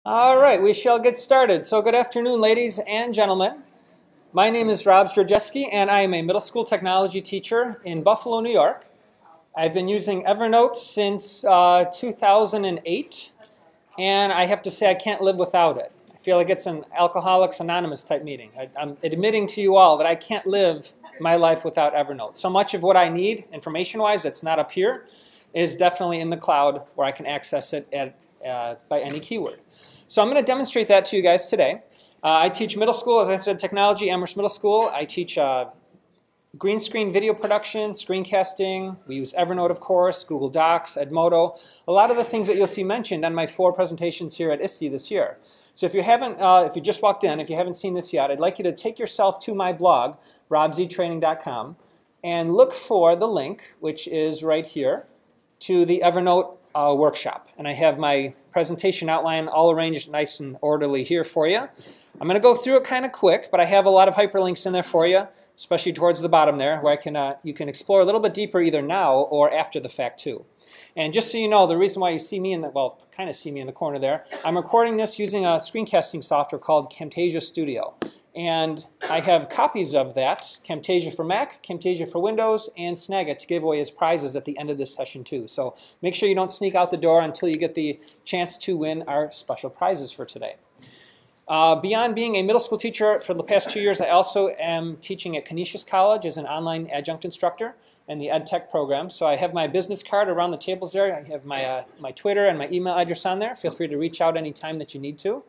All right, we shall get started. So good afternoon, ladies and gentlemen. My name is Rob Zdrojewski, and I am a middle school technology teacher in Buffalo, New York. I've been using Evernote since 2008, and I have to say I can't live without it. I feel like it's an Alcoholics Anonymous type meeting. I'm admitting to you all that I can't live my life without Evernote. So much of what I need, information-wise, that's not up here, is definitely in the cloud where I can access it by any keyword. So I'm going to demonstrate that to you guys today. I teach middle school, as I said, technology, Amherst Middle School. I teach green screen video production, screencasting. We use Evernote, of course, Google Docs, Edmodo. A lot of the things that you'll see mentioned on my 4 presentations here at ISTE this year. So if you haven't, if you just walked in, if you haven't seen this yet, I'd like you to take yourself to my blog, robztraining.com, and look for the link, which is right here, to the Evernote workshop. And I have my presentation outline all arranged nice and orderly here for you. I'm going to go through it kind of quick, but I have a lot of hyperlinks in there for you, especially towards the bottom there, where you can explore a little bit deeper either now or after the fact too. And just so you know, the reason why you see me in the, well, kind of see me in the corner there, I'm recording this using a screencasting software called Camtasia Studio. And I have copies of that, Camtasia for Mac, Camtasia for Windows, and Snagit to give away as prizes at the end of this session too. So make sure you don't sneak out the door until you get the chance to win our special prizes for today. Beyond being a middle school teacher for the past 2 years, I also am teaching at Canisius College as an online adjunct instructor in the Ed Tech program. So I have my business card around the tables there. I have my Twitter and my email address on there. Feel free to reach out anytime that you need to.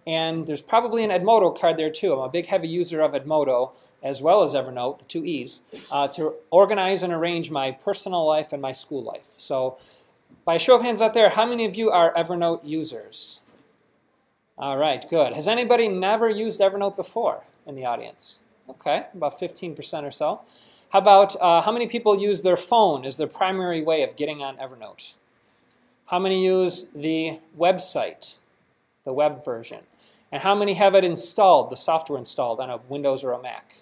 And there's probably an Edmodo card there too. I'm a big heavy user of Edmodo as well as Evernote, the 2 E's, to organize and arrange my personal life and my school life. So by a show of hands out there, how many of you are Evernote users? All right, good. Has anybody never used Evernote before in the audience? Okay, about 15% or so. How about how many people use their phone as their primary way of getting on Evernote? How many use the website, the web version? And how many have it installed, the software installed on a Windows or a Mac?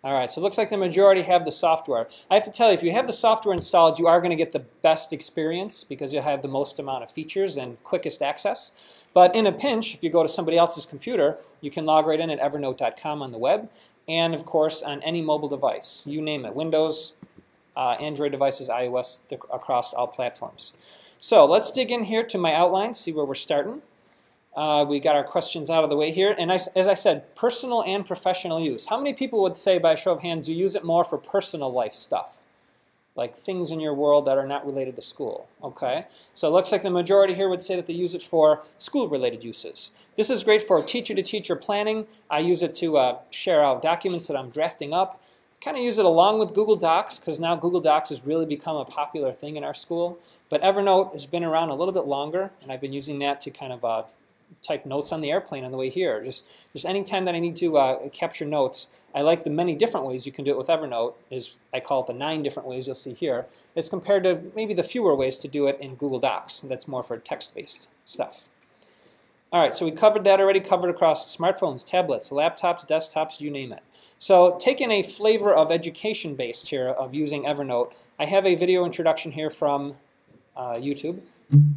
All right, so it looks like the majority have the software. I have to tell you, if you have the software installed, you are going to get the best experience because you'll have the most amount of features and quickest access. But in a pinch, if you go to somebody else's computer, you can log right in at evernote.com on the web, and of course on any mobile device. You name it, Windows, Android devices, iOS, across all platforms. So let's dig in here to my outline, see where we're starting. We got our questions out of the way here, and as I said, personal and professional use. How many people would say, by a show of hands, you use it more for personal life stuff, like things in your world that are not related to school? Okay, so it looks like the majority here would say that they use it for school-related uses. This is great for teacher-to-teacher planning. I use it to share out documents that I'm drafting up. Kind of use it along with Google Docs, because now Google Docs has really become a popular thing in our school. But Evernote has been around a little bit longer, and I've been using that to kind of type notes on the airplane on the way here. Just any time that I need to capture notes, I like the many different ways you can do it with Evernote. I call it the 9 different ways you'll see here, as compared to maybe the fewer ways to do it in Google Docs. That's more for text-based stuff. All right, so we covered that already, covered across smartphones, tablets, laptops, desktops, you name it. So taking a flavor of education-based here of using Evernote, I have a video introduction here from YouTube,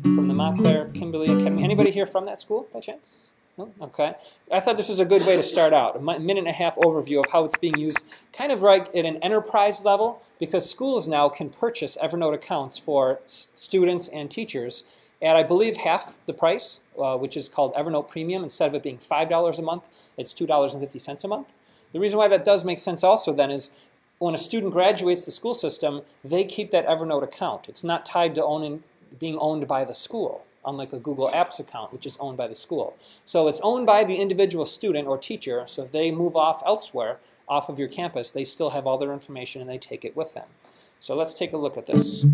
from the Montclair Kimberly Academy. Anybody here from that school by chance? No? Okay. I thought this was a good way to start out, a minute-and-a-half overview of how it's being used kind of right at an enterprise level, because schools now can purchase Evernote accounts for students and teachers at, I believe, half the price, which is called Evernote Premium. Instead of it being $5 a month, it's $2.50 a month. The reason why that does make sense also then is when a student graduates the school system, they keep that Evernote account. It's not tied to being owned by the school, unlike a Google Apps account, which is owned by the school. So it's owned by the individual student or teacher, so if they move off elsewhere, off of your campus, they still have all their information and they take it with them. So let's take a look at this.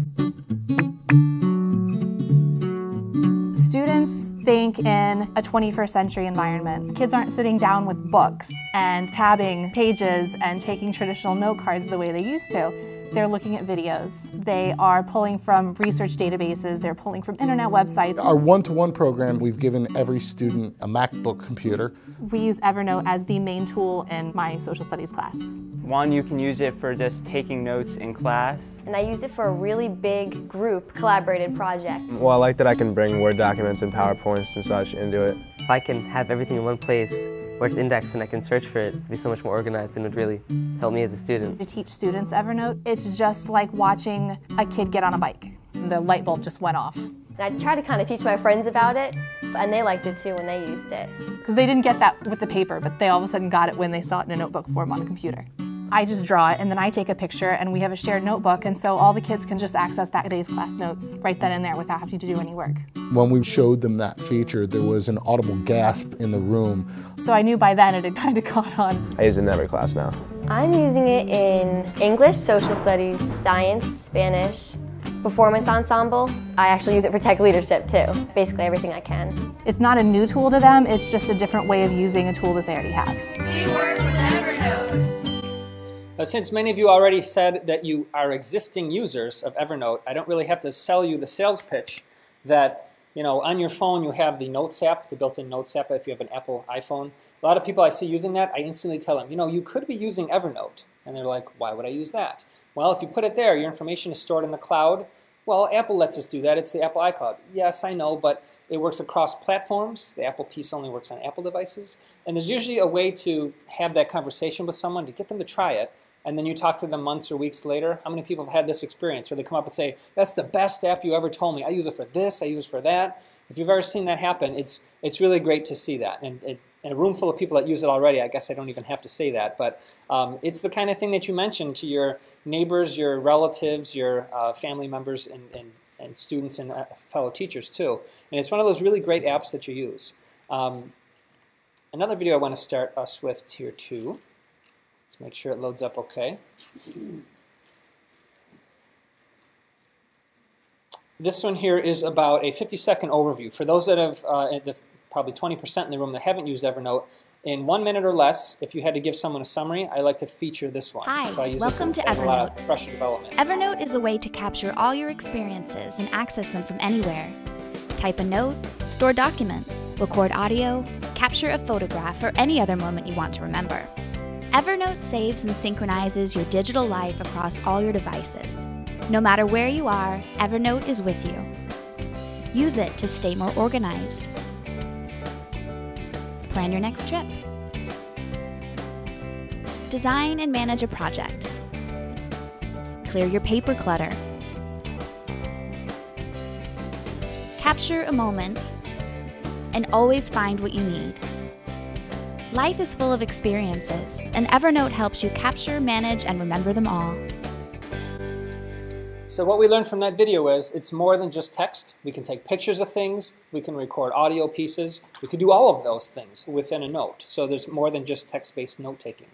Students think in a 21st century environment. Kids aren't sitting down with books and tabbing pages and taking traditional note cards the way they used to. They're looking at videos. They are pulling from research databases. They're pulling from internet websites. Our one-to-one program, we've given every student a MacBook computer. We use Evernote as the main tool in my social studies class. One, you can use it for just taking notes in class. And I use it for a really big group collaborated project. Well, I like that I can bring Word documents and PowerPoints and such into it. If I can have everything in one place where it's indexed and I can search for it, it'd be so much more organized and it would really help me as a student. To teach students Evernote, it's just like watching a kid get on a bike. The light bulb just went off. And I try to kind of teach my friends about it, and they liked it too when they used it. Because they didn't get that with the paper, but they all of a sudden got it when they saw it in a notebook form on a computer. I just draw it, and then I take a picture, and we have a shared notebook, and so all the kids can just access that day's class notes right then and there without having to do any work. When we showed them that feature, there was an audible gasp in the room. So I knew by then it had kind of caught on. I use it in every class now. I'm using it in English, social studies, science, Spanish, performance ensemble. I actually use it for tech leadership too. Basically everything I can. It's not a new tool to them, it's just a different way of using a tool that they already have. We work with Evernote. Since many of you already said that you are existing users of Evernote, I don't really have to sell you the sales pitch that, you know, on your phone you have the Notes app, the built-in Notes app if you have an Apple iPhone. A lot of people I see using that, I instantly tell them, you know, you could be using Evernote. And they're like, why would I use that? Well, if you put it there, your information is stored in the cloud. Well, Apple lets us do that. It's the Apple iCloud. Yes, I know, but it works across platforms. The Apple piece only works on Apple devices. And there's usually a way to have that conversation with someone to get them to try it. And then you talk to them months or weeks later. How many people have had this experience where they come up and say, that's the best app you ever told me. I use it for this, I use it for that. If you've ever seen that happen, it's really great to see that. And in a room full of people that use it already, I guess I don't even have to say that. But it's the kind of thing that you mentioned to your neighbors, your relatives, your family members, and students and fellow teachers too. And it's one of those really great apps that you use. Another video I want to start us with here too. Let's make sure it loads up okay. This one here is about a 50-second overview. For those that have, probably 20% in the room that haven't used Evernote, in 1 minute or less, if you had to give someone a summary, I like to feature this one. Hi, so I use welcome this to in a lot of Evernote. fresh development. Evernote is a way to capture all your experiences and access them from anywhere. Type a note, store documents, record audio, capture a photograph, or any other moment you want to remember. Evernote saves and synchronizes your digital life across all your devices. No matter where you are, Evernote is with you. Use it to stay more organized. Plan your next trip. Design and manage a project. Clear your paper clutter. Capture a moment, and always find what you need. Life is full of experiences, and Evernote helps you capture, manage, and remember them all. So what we learned from that video is it's more than just text. We can take pictures of things, we can record audio pieces, we can do all of those things within a note. So there's more than just text-based note-taking.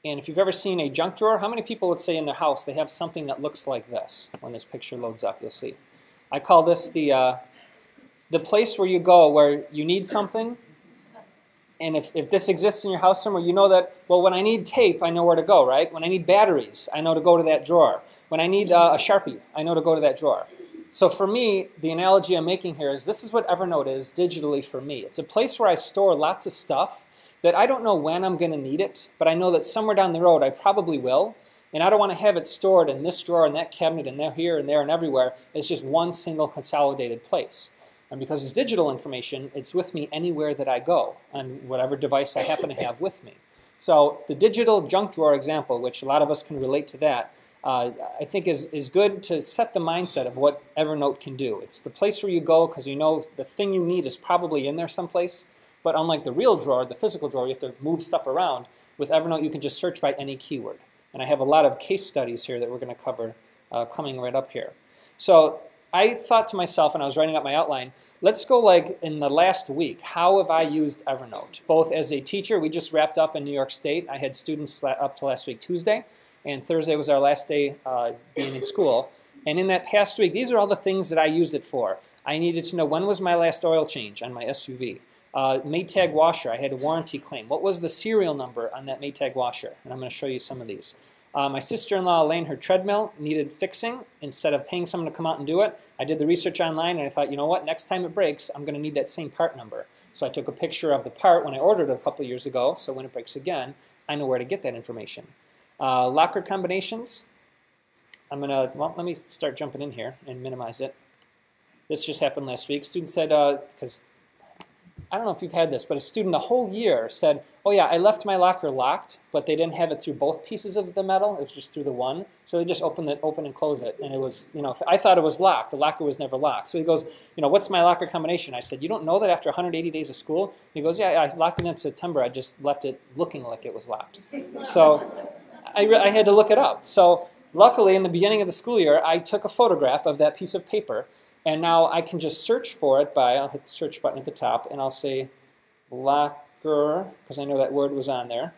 And if you've ever seen a junk drawer, how many people would say in their house they have something that looks like this? When this picture loads up, you'll see. I call this the place where you go where you need something. And if this exists in your house somewhere, you know that, well, when I need tape, I know where to go, right? When I need batteries, I know to go to that drawer. When I need a Sharpie, I know to go to that drawer. So for me, the analogy I'm making here is this is what Evernote is digitally for me. It's a place where I store lots of stuff that I don't know when I'm going to need it, but I know that somewhere down the road I probably will. And I don't want to have it stored in this drawer and that cabinet and there, here and there and everywhere. It's just one single consolidated place. And because it's digital information, it's with me anywhere that I go, on whatever device I happen to have with me. So the digital junk drawer example, which a lot of us can relate to that, I think is good to set the mindset of what Evernote can do. It's the place where you go because you know the thing you need is probably in there someplace. But unlike the real drawer, the physical drawer, you have to move stuff around. With Evernote, you can just search by any keyword. And I have a lot of case studies here that we're going to cover coming right up here. So I thought to myself when I was writing up my outline, let's go like in the last week, how have I used Evernote? Both as a teacher, we just wrapped up in New York State. I had students up to last week Tuesday, and Thursday was our last day being in school. And in that past week, these are all the things that I used it for. I needed to know when was my last oil change on my SUV. Maytag washer, I had a warranty claim. What was the serial number on that Maytag washer? And I'm going to show you some of these. My sister-in-law, Elaine, her treadmill needed fixing. Instead of paying someone to come out and do it, I did the research online and I thought, you know what, next time it breaks, I'm going to need that same part number. So I took a picture of the part when I ordered it a couple years ago, so when it breaks again, I know where to get that information. Locker combinations. Well, let me start jumping in here and minimize it. This just happened last week. Student said, because I don't know if you've had this, but a student the whole year said, oh yeah, I left my locker locked, but they didn't have it through both pieces of the metal. It was just through the one. So they just open and close it. And it was, I thought it was locked. The locker was never locked. So he goes, what's my locker combination? I said, you don't know that after 180 days of school? He goes, yeah, I locked it in September. I just left it looking like it was locked. So I had to look it up. So luckily, in the beginning of the school year, I took a photograph of that piece of paper. And now I can just search for it I'll hit the search button at the top, and I'll say locker, because I know that word was on there.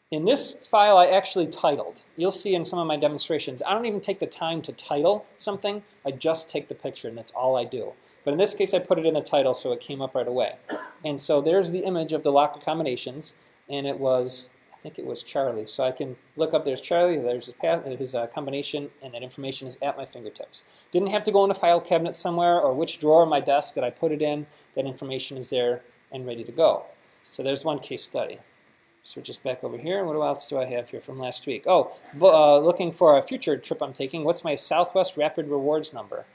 In this file, I actually titled. You'll see in some of my demonstrations, I don't even take the time to title something. I just take the picture, and that's all I do. But in this case, I put it in a title, so it came up right away. And so there's the image of the locker combinations, and it was, I think it was Charlie. So I can look up, there's Charlie, there's his combination, and that information is at my fingertips. Didn't have to go in a file cabinet somewhere or which drawer of my desk that I put it in. That information is there and ready to go. So there's one case study. Switch this back over here. What else do I have here from last week? Oh, looking for a future trip I'm taking. What's my Southwest Rapid Rewards number?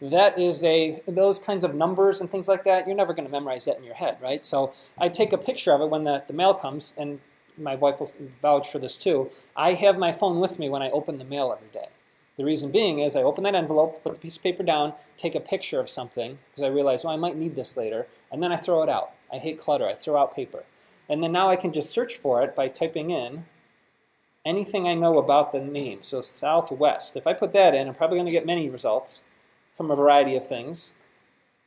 That is those kinds of numbers and things like that, you're never going to memorize that in your head, right? So I take a picture of it when the mail comes, and my wife will vouch for this too. I have my phone with me when I open the mail every day. The reason being is I open that envelope, put the piece of paper down, take a picture of something, because I realize, I might need this later, and then I throw it out. I hate clutter. I throw out paper. And then now I can just search for it by typing in anything I know about the name. So Southwest. If I put that in, I'm probably going to get many results from a variety of things,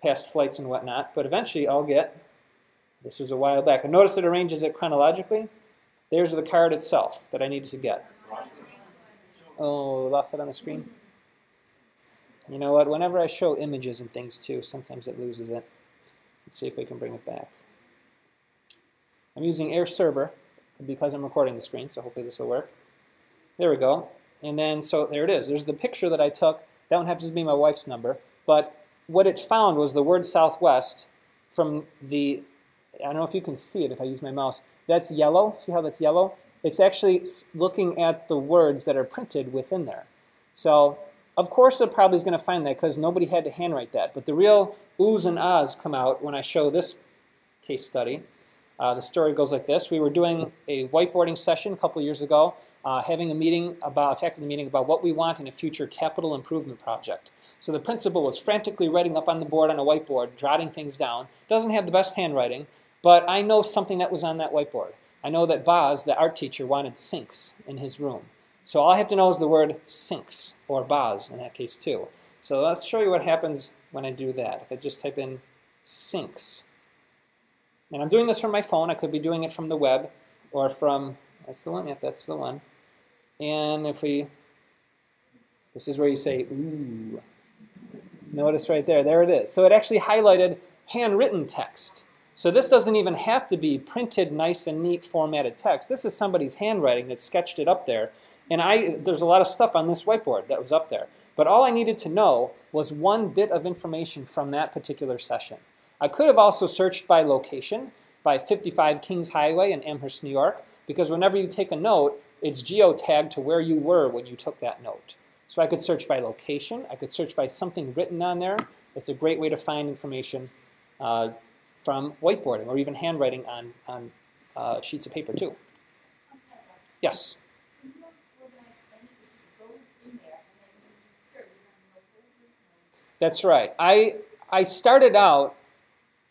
past flights and whatnot, but eventually I'll get, this was a while back, and notice it arranges it chronologically. There's the card itself that I needed to get. Oh, lost it on the screen. You know what? Whenever I show images and things too, sometimes it loses it. Let's see if we can bring it back. I'm using Air Server because I'm recording the screen, so hopefully this will work. There we go. And then, so there it is. There's the picture that I took. That one happens to be my wife's number. But what it found was the word Southwest from the, I don't know if you can see it if I use my mouse. That's yellow. See how that's yellow? It's actually looking at the words that are printed within there. So, of course, it probably is going to find that because nobody had to handwrite that. But the real oohs and ahs come out when I show this case study. The story goes like this. We were doing a whiteboarding session a couple years ago, having a faculty meeting about what we want in a future capital improvement project. So the principal was frantically writing up on the board on a whiteboard, jotting things down. Doesn't have the best handwriting, but I know something that was on that whiteboard. I know that Boz, the art teacher, wanted sinks in his room. So all I have to know is the word sinks, or Boz in that case too. So let's show you what happens when I do that. If I just type in sinks. And I'm doing this from my phone. I could be doing it from the web or from, that's the one, yep, that's the one. And if we, this is where you say, ooh. Notice right there, there it is. So it actually highlighted handwritten text. So this doesn't even have to be printed nice and neat formatted text. This is somebody's handwriting that sketched it up there. And there's a lot of stuff on this whiteboard that was up there. But all I needed to know was one bit of information from that particular session. I could have also searched by location, by 55 Kings Highway in Amherst, New York, because whenever you take a note, it's geotagged to where you were when you took that note. So I could search by location, I could search by something written on there. It's a great way to find information from whiteboarding or even handwriting on sheets of paper too. Yes? That's right. I started out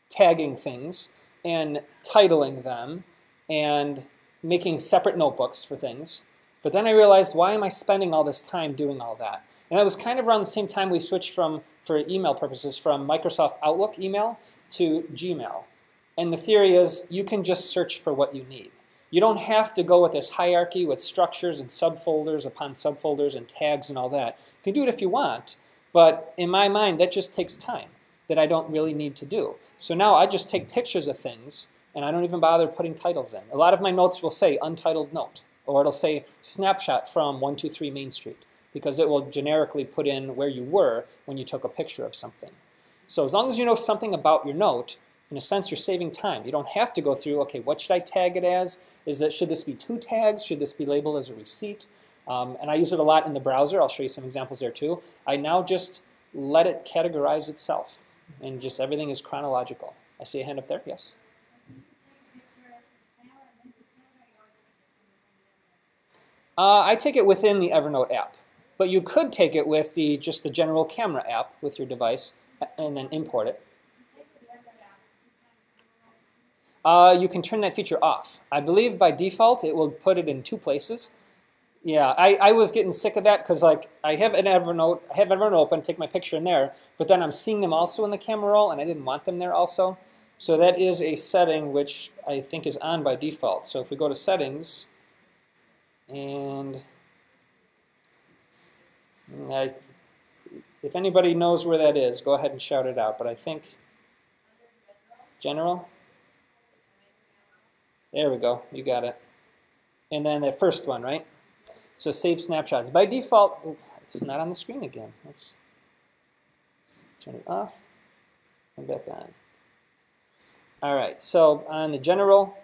tagging things and titling them and making separate notebooks for things. But then I realized, why am I spending all this time doing all that? And it was kind of around the same time we switched from, for email purposes, from Microsoft Outlook email to Gmail. And the theory is you can just search for what you need. You don't have to go with this hierarchy with structures and subfolders upon subfolders and tags and all that. You can do it if you want, but in my mind that just takes time that I don't really need to do. So now I just take pictures of things and I don't even bother putting titles in. A lot of my notes will say untitled note, or it'll say snapshot from 123 Main Street, because it will generically put in where you were when you took a picture of something. So as long as you know something about your note, in a sense, you're saving time. You don't have to go through, okay, what should I tag it as? Should this be 2 tags? Should this be labeled as a receipt? And I use it a lot in the browser. I'll show you some examples there too. I now just let it categorize itself, and just everything is chronological. I see a hand up there. Yes? I take it within the Evernote app, but you could take it with just the general camera app with your device and then import it. You can turn that feature off. I believe by default it will put it in 2 places. Yeah, I was getting sick of that because like I have Evernote open, take my picture in there, but then I'm seeing them also in the camera roll, and I didn't want them there also. So that is a setting which I think is on by default. So if we go to settings, and if anybody knows where that is, go ahead and shout it out. But I think general. There we go. You got it. And then the first one, right? So save snapshots. By default, it's not on the screen again. Let's turn it off and back on. All right. So on the general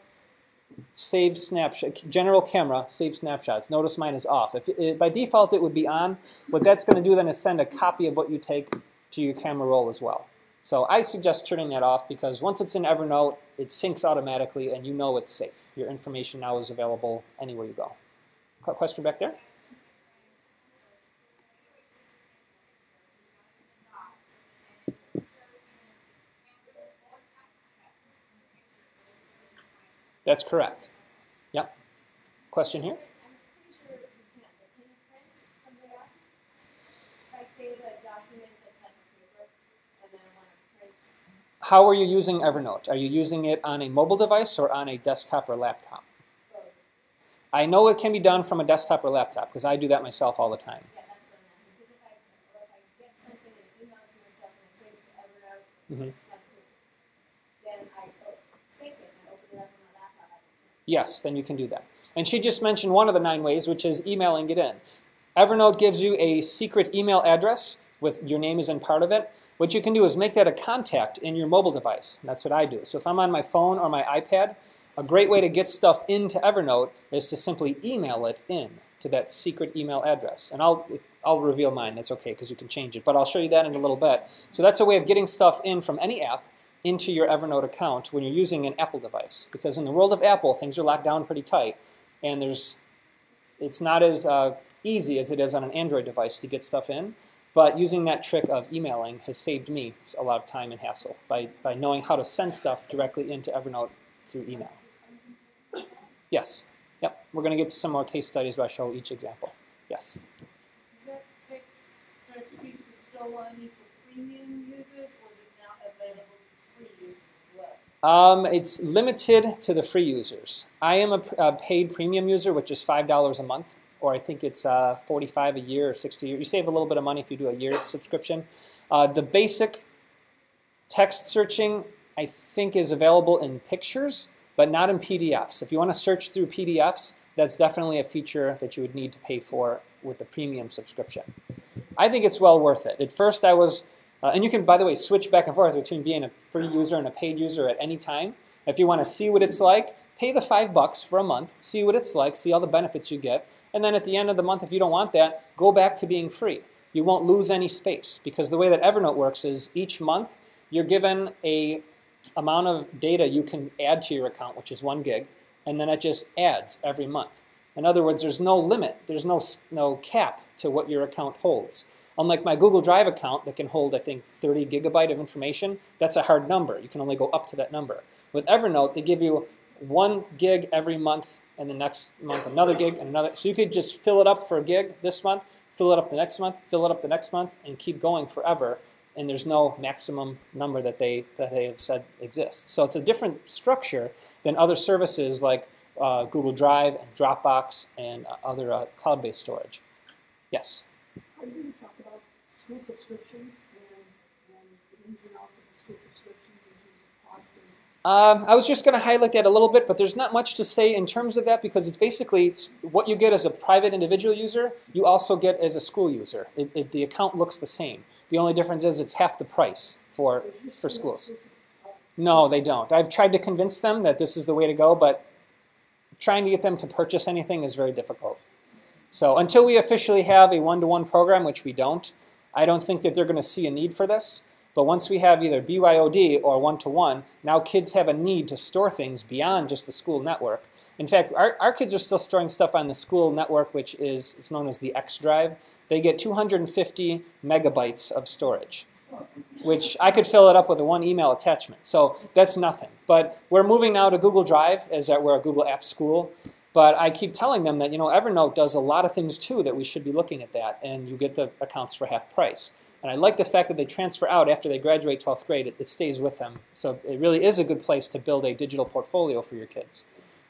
save snapshot, general camera, save snapshots. Notice mine is off. By default, it would be on. What that's going to do then is send a copy of what you take to your camera roll as well. So I suggest turning that off because once it's in Evernote, it syncs automatically and you know it's safe. Your information now is available anywhere you go. Question back there? That's correct. Yep. Question here? How are you using Evernote? Are you using it on a mobile device or on a desktop or laptop? I know it can be done from a desktop or laptop because I do that myself all the time. Mm-hmm. Yes, then you can do that. And she just mentioned one of the 9 ways, which is emailing it in. Evernote gives you a secret email address with your name is in part of it. What you can do is make that a contact in your mobile device. That's what I do. So if I'm on my phone or my iPad, a great way to get stuff into Evernote is to simply email it in to that secret email address. And I'll reveal mine. That's okay because you can change it. But I'll show you that in a little bit. So that's a way of getting stuff in from any app into your Evernote account when you're using an Apple device. Because in the world of Apple, things are locked down pretty tight. And it's not as easy as it is on an Android device to get stuff in. But using that trick of emailing has saved me a lot of time and hassle by knowing how to send stuff directly into Evernote through email. Yes. Yep. We're going to get to some more case studies where I show each example. Yes. Is that text search feature still only for premium users, or is it now available to free users as well? It's limited to the free users. I am a paid premium user, which is $5 a month. Or I think it's $45 a year or $60 a year. You save a little bit of money if you do a year subscription. The basic text searching, I think, is available in pictures, but not in PDFs. If you want to search through PDFs, that's definitely a feature that you would need to pay for with the premium subscription. I think it's well worth it. At first I was, and you can, by the way, switch back and forth between being a free user and a paid user at any time. If you want to see what it's like, pay the $5 for a month, see what it's like, see all the benefits you get, and then at the end of the month, if you don't want that, go back to being free. You won't lose any space because the way that Evernote works is each month you're given a amount of data you can add to your account, which is 1 gig, and then it just adds every month. In other words, there's no limit, there's no cap to what your account holds. Unlike my Google Drive account that can hold, I think, 30 gigabyte of information, that's a hard number. You can only go up to that number. With Evernote, they give you 1 gig every month, and the next month another gig, and another. So you could just fill it up for a gig this month, fill it up the next month, fill it up the next month, and keep going forever. And there's no maximum number that they have said exists. So it's a different structure than other services like Google Drive and Dropbox and other cloud-based storage. Yes? Are you going to talk about school subscriptions and the ins and outs of the school subscriptions in terms of cost? I was just going to highlight that a little bit, but there's not much to say in terms of that because it's basically what you get as a private individual user, you also get as a school user. The account looks the same. The only difference is it's half the price for schools. No, they don't. I've tried to convince them that this is the way to go, but trying to get them to purchase anything is very difficult. So until we officially have a one-to-one program, which we don't, I don't think that they're going to see a need for this. But once we have either BYOD or one-to-one, now kids have a need to store things beyond just the school network. In fact, our kids are still storing stuff on the school network, which is it's known as the X drive. They get 250 megabytes of storage, which I could fill it up with a one email attachment. So that's nothing. But we're moving now to Google Drive, as we're a Google Apps school. But I keep telling them that, Evernote does a lot of things too that we should be looking at that, and you get the accounts for half price. And I like the fact that they transfer out after they graduate 12th grade. It stays with them. So it really is a good place to build a digital portfolio for your kids.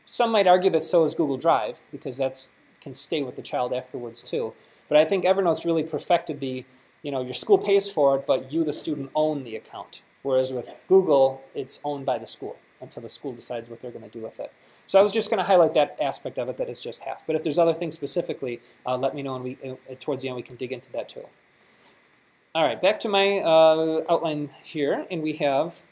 Some might argue that so is Google Drive, because that can stay with the child afterwards too. But I think Evernote's really perfected the, your school pays for it, but you, the student, own the account. Whereas with Google, it's owned by the school until the school decides what they're going to do with it. So I was just going to highlight that aspect of it, that it's just half. But if there's other things specifically, let me know, and towards the end we can dig into that too. All right, back to my outline here, and we have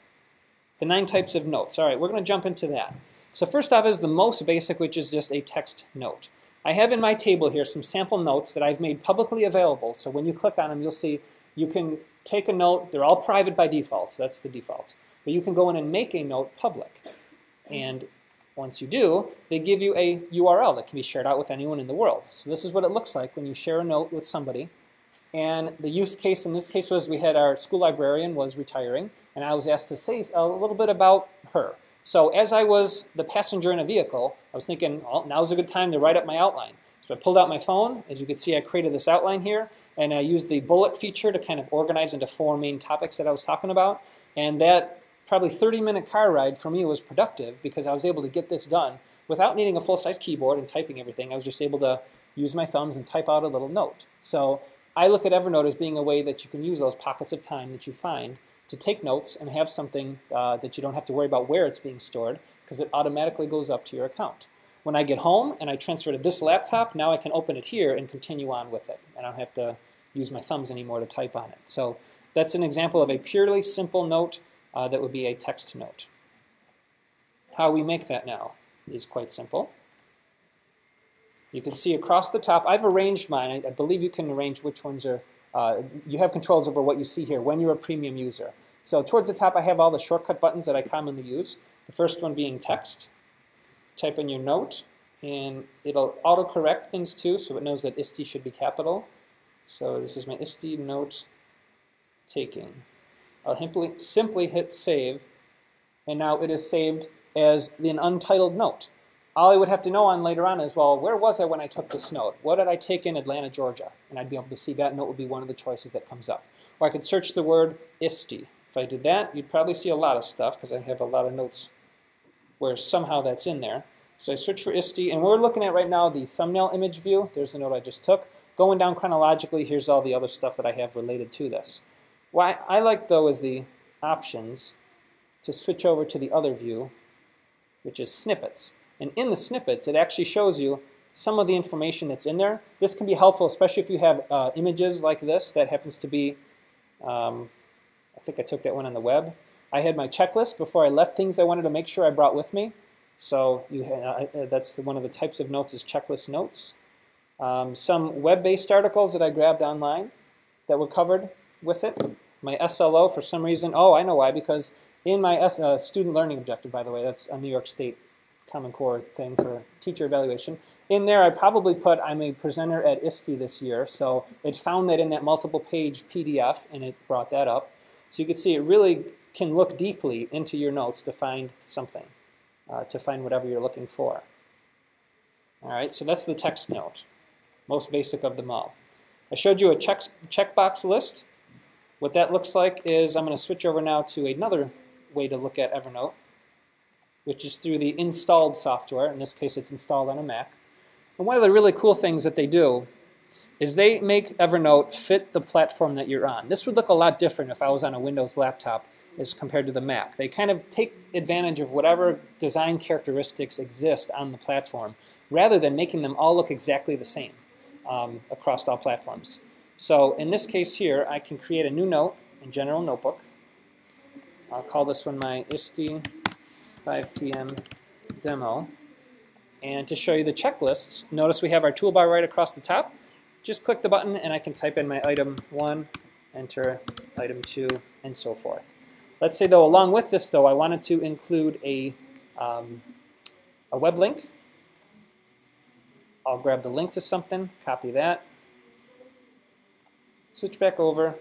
the 9 types of notes. All right, we're going to jump into that. So first off is the most basic, which is just a text note. I have in my table here some sample notes that I've made publicly available. So when you click on them, you'll see you can take a note. They're all private by default. So that's the default. But you can go in and make a note public. And once you do, they give you a URL that can be shared out with anyone in the world. So this is what it looks like when you share a note with somebody. And the use case in this case was we had our school librarian was retiring, and I was asked to say a little bit about her. So as I was the passenger in a vehicle, I was thinking, well, now's a good time to write up my outline. So I pulled out my phone. As you can see, I created this outline here, and I used the bullet feature to kind of organize into 4 main topics that I was talking about. And that probably 30-minute car ride for me was productive because I was able to get this done without needing a full-size keyboard and typing everything. I was just able to use my thumbs and type out a little note. So I look at Evernote as being a way that you can use those pockets of time that you find to take notes and have something that you don't have to worry about where it's being stored, because it automatically goes up to your account. When I get home and I transfer to this laptop, now I can open it here and continue on with it. I don't have to use my thumbs anymore to type on it. So that's an example of a purely simple note that would be a text note. How we make that now is quite simple. You can see across the top, I've arranged mine. I believe you can arrange which ones are, you have controls over what you see here when you're a premium user. So towards the top I have all the shortcut buttons that I commonly use. The first one being text. Type in your note, and it'll autocorrect things too, so it knows that ISTE should be capital. So this is my ISTE note taking. I'll simply hit save, and now it is saved as an untitled note. All I would have to know on later on is, well, where was I when I took this note? What did I take in Atlanta, Georgia? And I'd be able to see that note would be one of the choices that comes up. Or I could search the word ISTE. If I did that, you'd probably see a lot of stuff because I have a lot of notes where somehow that's in there. So I search for ISTE, and we're looking at right now the thumbnail image view. There's the note I just took. Going down chronologically, here's all the other stuff that I have related to this. What I like, though, is the options to switch over to the other view, which is snippets. And in the snippets, it actually shows you some of the information that's in there. This can be helpful, especially if you have images like this. That happens to be, I think I took that one on the web. I had my checklist before I left, things I wanted to make sure I brought with me. So that's one of the types of notes is checklist notes. Some web-based articles that I grabbed online that were covered with it. My SLO, for some reason, oh, I know why, because in my student learning objective, by the way, that's a New York State Common Core thing for teacher evaluation. In there, I probably put, I'm a presenter at ISTE this year, so it found that in that multiple page PDF, and it brought that up. So you can see it really can look deeply into your notes to find something, to find whatever you're looking for. All right, so that's the text note, most basic of them all. I showed you a checkbox list. What that looks like is I'm going to switch over now to another way to look at Evernote, which is through the installed software. In this case, it's installed on a Mac. And one of the really cool things that they do is they make Evernote fit the platform that you're on. This would look a lot different if I was on a Windows laptop as compared to the Mac. They kind of take advantage of whatever design characteristics exist on the platform rather than making them all look exactly the same across all platforms. So in this case here, I can create a new note in General Notebook. I'll call this one my ISTE 5 p.m. demo. And to show you the checklists, notice we have our toolbar right across the top. Just click the button and I can type in my item 1, enter item 2, and so forth. Let's say though, along with this though, I wanted to include a web link. I'll grab the link to something, copy that, switch back over,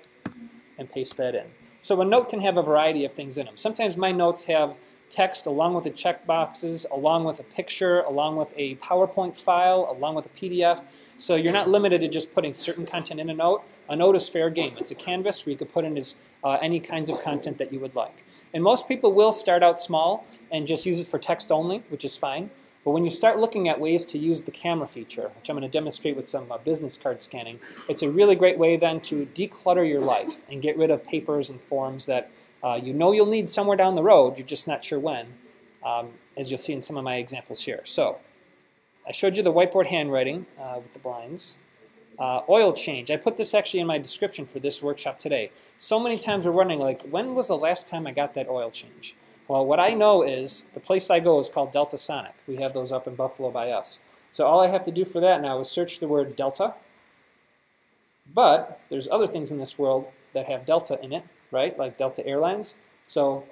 and paste that in. So a note can have a variety of things in them. Sometimes my notes have text along with the checkboxes, along with a picture, along with a PowerPoint file, along with a PDF. So you're not limited to just putting certain content in a note. A note is fair game. It's a canvas where you could put in any kinds of content that you would like. And most people will start out small and just use it for text only, which is fine. But when you start looking at ways to use the camera feature, which I'm going to demonstrate with some business card scanning, it's a really great way then to declutter your life and get rid of papers and forms that you know you'll need somewhere down the road, you're just not sure when, as you'll see in some of my examples here. So I showed you the whiteboard handwriting with the blinds. Oil change. I put this actually in my description for this workshop today. So many times we're wondering, like, when was the last time I got that oil change? Well, what I know is the place I go is called Delta Sonic. We have those up in Buffalo by us. So all I have to do for that now is search the word Delta. But there's other things in this world that have Delta in it, right? Like Delta Airlines. So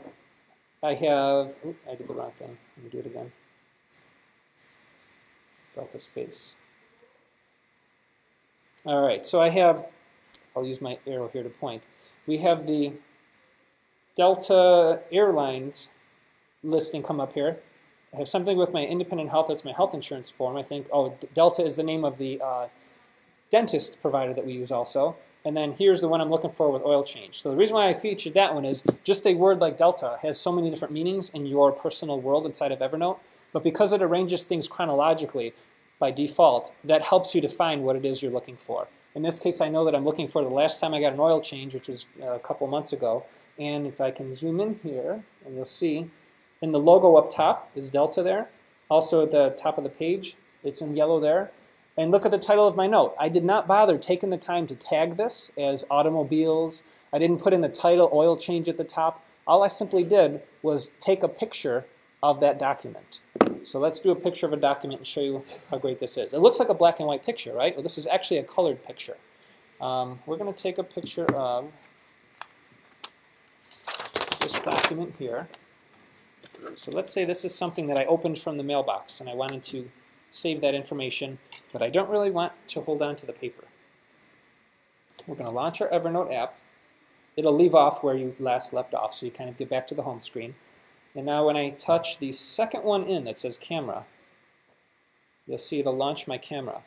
I have, I did the wrong thing. Let me do it again. Delta Space. All right, so I have, I'll use my arrow here to point. We have the Delta Airlines listing come up here. I have something with my independent health, that's my health insurance form. I think, oh, Delta is the name of the dentist provider that we use also. And then here's the one I'm looking for with oil change. So the reason why I featured that one is just a word like Delta has so many different meanings in your personal world inside of Evernote. But because it arranges things chronologically by default, that helps you define what it is you're looking for. In this case, I know that I'm looking for the last time I got an oil change, which was a couple months ago. And if I can zoom in here, and you'll see, in the logo up top is Delta there. Also at the top of the page, it's in yellow there. And look at the title of my note. I did not bother taking the time to tag this as automobiles. I didn't put in the title oil change at the top. All I simply did was take a picture of that document. So let's do a picture of a document and show you how great this is. It looks like a black and white picture, right? Well, this is actually a colored picture. We're going to take a picture of this document here. So let's say this is something that I opened from the mailbox and I wanted to save that information, but I don't really want to hold on to the paper. We're going to launch our Evernote app. It'll leave off where you last left off, so you kind of get back to the home screen. And now when I touch the second one in that says camera, you'll see it'll launch my camera.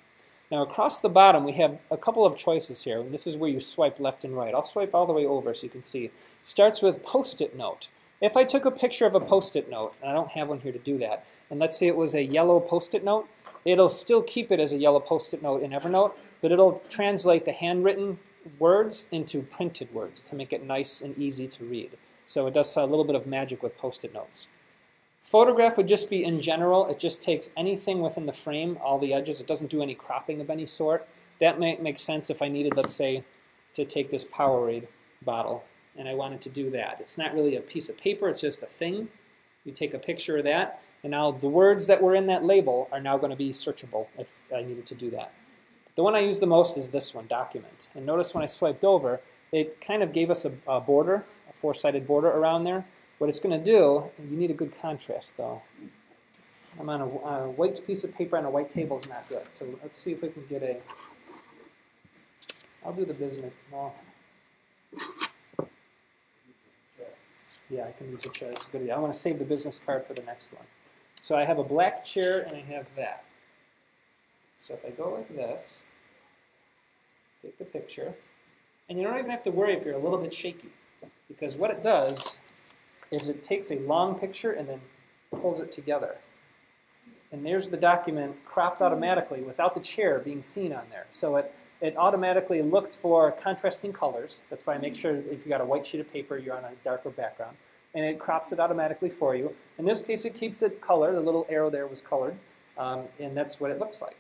Now across the bottom we have a couple of choices here, and this is where you swipe left and right. I'll swipe all the way over so you can see. It starts with Post-it note. If I took a picture of a Post-it note, and I don't have one here to do that, and let's say it was a yellow Post-it note, it'll still keep it as a yellow Post-it note in Evernote, but it'll translate the handwritten words into printed words to make it nice and easy to read. So it does a little bit of magic with Post-it notes. Photograph would just be in general. It just takes anything within the frame, all the edges. It doesn't do any cropping of any sort. That might make sense if I needed, let's say, to take this Powerade bottle and I wanted to do that. It's not really a piece of paper, it's just a thing. You take a picture of that, and now the words that were in that label are now going to be searchable if I needed to do that. The one I use the most is this one, Document. And notice when I swiped over, it kind of gave us a border, a four-sided border around there. What it's going to do, you need a good contrast though. I'm on a white piece of paper on a white table is not good. So let's see if we can get a, I'll do the business. Well, yeah, I can use a chair. That's a good idea. I want to save the business card for the next one. So I have a black chair and I have that. So if I go like this, take the picture, and you don't even have to worry if you're a little bit shaky, because what it does is it takes a long picture and then pulls it together. And there's the document cropped automatically without the chair being seen on there. So it automatically looked for contrasting colors. That's why I make sure if you got a white sheet of paper, you're on a darker background. And it crops it automatically for you. In this case, it keeps it color. The little arrow there was colored. And that's what it looks like.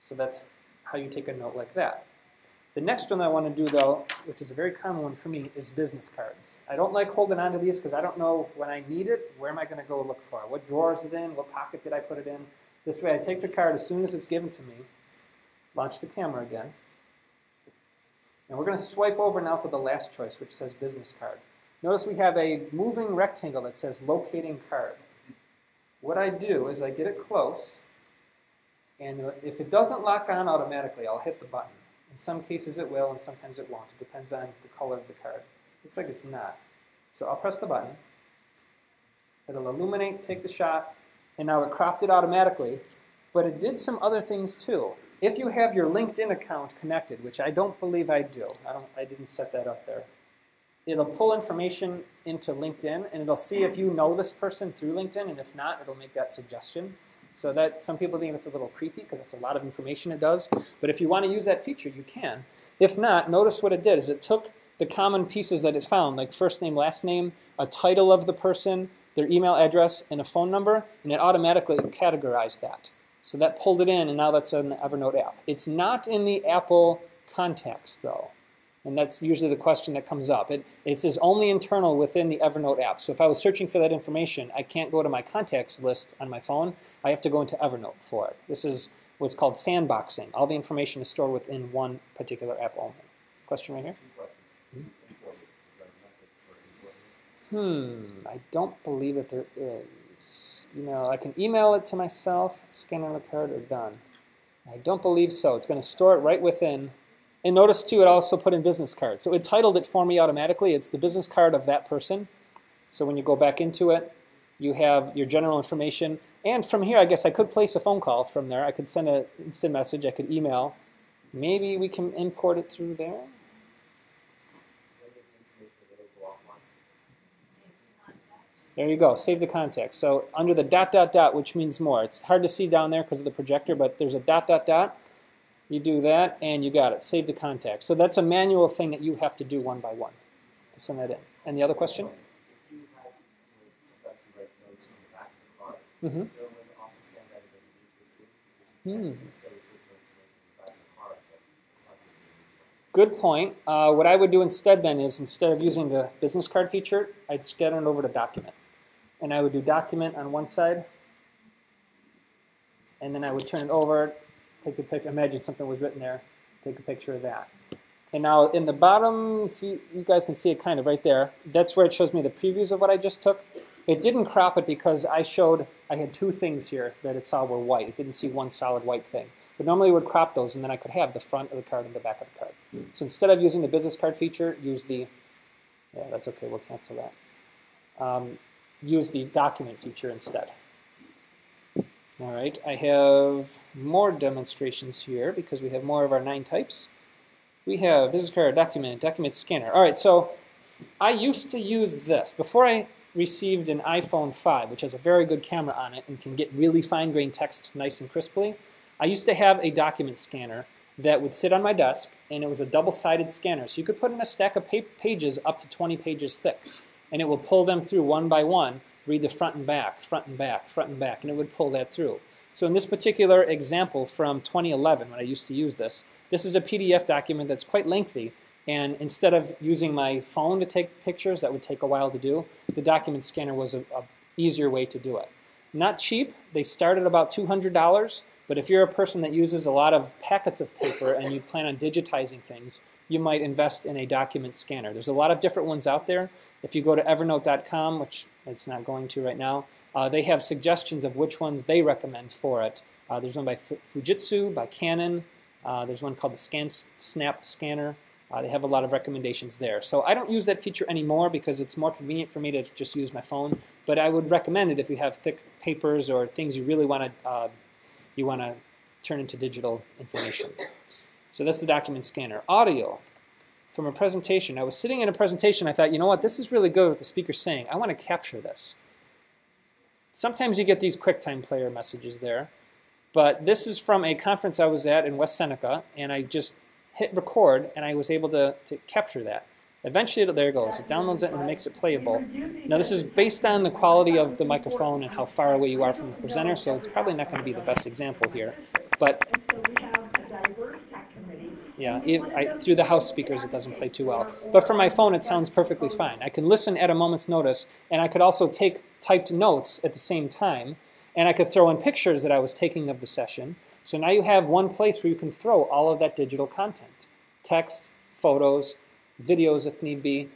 So that's how you take a note like that. The next one I want to do, though, which is a very common one for me, is business cards. I don't like holding on to these because I don't know when I need it, where am I going to go look for it? What drawer is it in? What pocket did I put it in? This way I take the card as soon as it's given to me, launch the camera again, and we're going to swipe over now to the last choice, which says business card. Notice we have a moving rectangle that says locating card. What I do is I get it close, and if it doesn't lock on automatically, I'll hit the button. In some cases it will, and sometimes it won't. It depends on the color of the card. Looks like it's not. So I'll press the button. It'll illuminate, take the shot, and now it cropped it automatically. But it did some other things too. If you have your LinkedIn account connected, which I don't believe I do, I didn't set that up there, it'll pull information into LinkedIn, and it'll see if you know this person through LinkedIn, and if not, it'll make that suggestion. So that some people think it's a little creepy because it's a lot of information it does. But if you want to use that feature, you can. If not, notice what it did is it took the common pieces that it found, like first name, last name, a title of the person, their email address, and a phone number, and it automatically categorized that. So that pulled it in, and now that's in the Evernote app. It's not in the Apple contacts, though. And that's usually the question that comes up. It says only internal within the Evernote app. So if I was searching for that information, I can't go to my contacts list on my phone. I have to go into Evernote for it. This is what's called sandboxing. All the information is stored within one particular app only. Question right here? I don't believe that there is. You know, I can email it to myself, scan on the card, or done. I don't believe so. It's going to store it right within. And notice, too, it also put in business card. So it titled it for me automatically. It's the business card of that person. So when you go back into it, you have your general information. And from here, I guess I could place a phone call from there. I could send an instant message. I could email. Maybe we can import it through there. There you go. Save the contact. So under the ... which means more. It's hard to see down there because of the projector, but there's a ... You do that, and you got it. Save the contact. So that's a manual thing that you have to do one by one to send that in. And the other question? Good point. What I would do instead then is, instead of using the business card feature, I'd scan it over to document. And I would do document on one side, and then I would turn it over, take a picture, imagine something was written there, take a picture of that. And now in the bottom, if you guys can see it kind of right there, that's where it shows me the previews of what I just took. It didn't crop it because I had two things here that it saw were white. It didn't see one solid white thing. But normally it would crop those, and then I could have the front of the card and the back of the card. So instead of using the business card feature, use the, yeah, that's okay, we'll cancel that. Use the document feature instead. All right, I have more demonstrations here because we have more of our 9 types. We have business card, document scanner. All right, so I used to use this. Before I received an iPhone 5, which has a very good camera on it and can get really fine-grained text nice and crisply, I used to have a document scanner that would sit on my desk, and it was a double-sided scanner. So you could put in a stack of pages up to 20 pages thick, and it will pull them through one by one, read the front and back, front and back, front and back, and it would pull that through. So in this particular example from 2011, when I used to use this, this is a PDF document that's quite lengthy, and instead of using my phone to take pictures, that would take a while to do, the document scanner was a easier way to do it. Not cheap. They start at about $200, but if you're a person that uses a lot of packets of paper and you plan on digitizing things, you might invest in a document scanner. There's a lot of different ones out there. If you go to evernote.com, which it's not going to right now, they have suggestions of which ones they recommend for it. There's one by Fujitsu, by Canon. There's one called the Snap Scanner. They have a lot of recommendations there. So I don't use that feature anymore because it's more convenient for me to just use my phone. But I would recommend it if you have thick papers or things you really want to turn into digital information. So that's the document scanner. Audio from a presentation. I was sitting in a presentation. I thought, you know what, this is really good what the speaker's saying. I want to capture this. Sometimes you get these QuickTime Player messages there. But this is from a conference I was at in West Seneca, and I just hit record, and I was able to capture that. Eventually, there it goes. It downloads it and makes it playable. Now, this is based on the quality of the microphone and how far away you are from the presenter, so it's probably not going to be the best example here. But Yeah, through the house speakers it doesn't play too well. But for my phone it sounds perfectly fine. I can listen at a moment's notice, and I could also take typed notes at the same time, and I could throw in pictures that I was taking of the session. So now you have one place where you can throw all of that digital content. Text, photos, videos if need be,